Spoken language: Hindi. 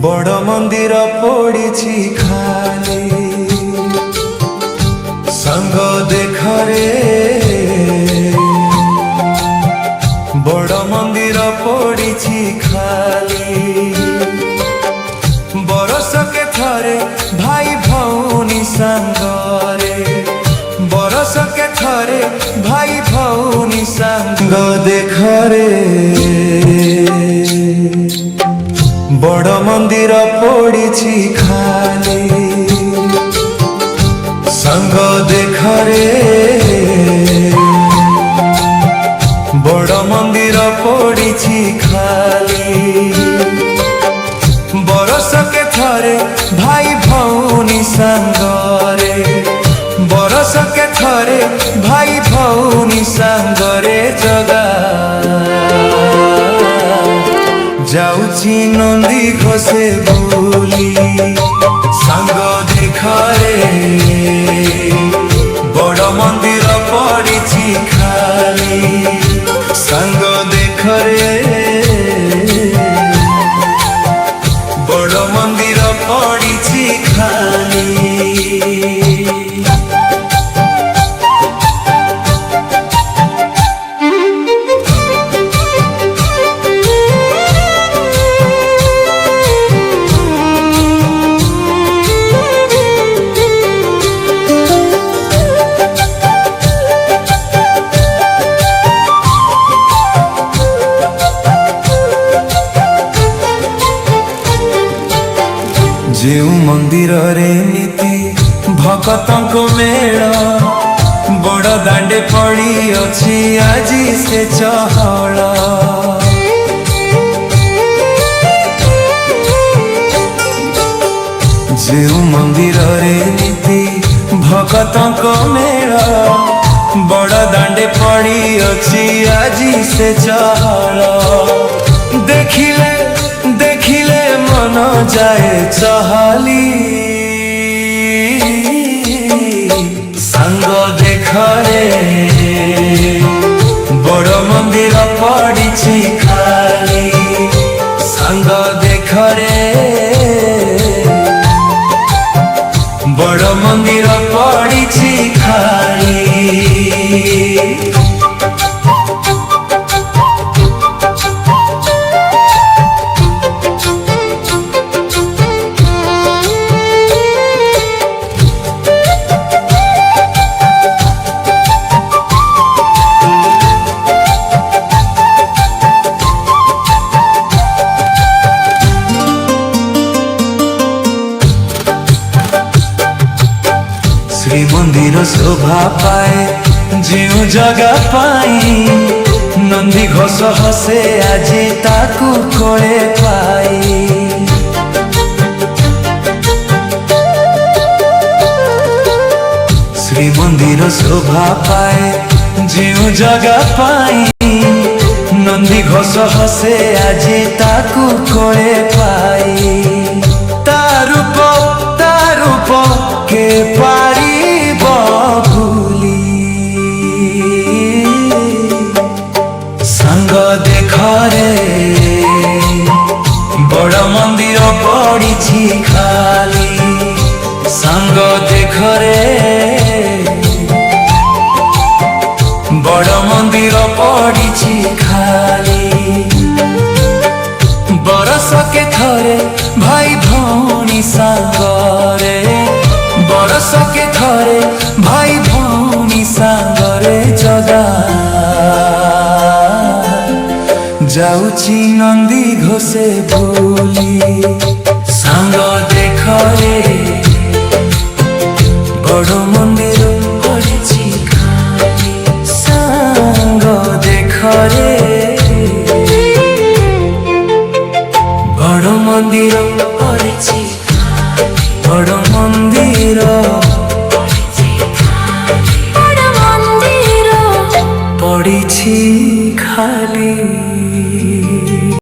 बड़ मंदिर पड़ी खाली संग देखरे बड़ मंदिर पड़ी खाली बरस के थरे भाई भौनी संगरे बरस के थरे भाई भौनी संग देखरे बड़ मंदिर पड़ी खाली संग देखरे बड़ मंदिर पड़ी खाली बरस के थरे भाई भौनी संगरे बरस के थरे भाई भौनी संगरे जगा जाऊची नंदी घोषे बोली संग देखरे बड़ मंदिर पड़ी खाली संग देखरे बड़ मंदिर पड़ी खाली। जो मंदिर रे नीति भगतंक मेल बड़ दांडे पड़ी अच्छी आजी से चहल जो मंदिर रे नीति भगतंक मेल बड़ दांडे पड़ी अच्छी आजी से चहल देखिले देखिले मन जाए चहली संग देखरे बड़ मंदिर पड़ी खाली संग देखरे बड़ मंदिर पड़ी खाली। श्री मंदिर शोभा पाए जो जगह पाई नंदी घोष हसे आजी ताकू कोले पाई श्री मंदिर शोभा पाए जो जगह पाई नंदी घोष हसे आजी ताकू कोले पाई तारूप के पारी संग देखरे बड़ मंदिर पड़ी खाली संग देखरे बड़ मंदिर पड़ी खाली बरस के थरे भाई भौनी संगरे बरस के थरे भाई भौनी संगरे जगा जाऊची नंदी घोषे बोली संग देखरे बड़ मंदिर पड़ी खाली संग देखरे बड़ मंदिर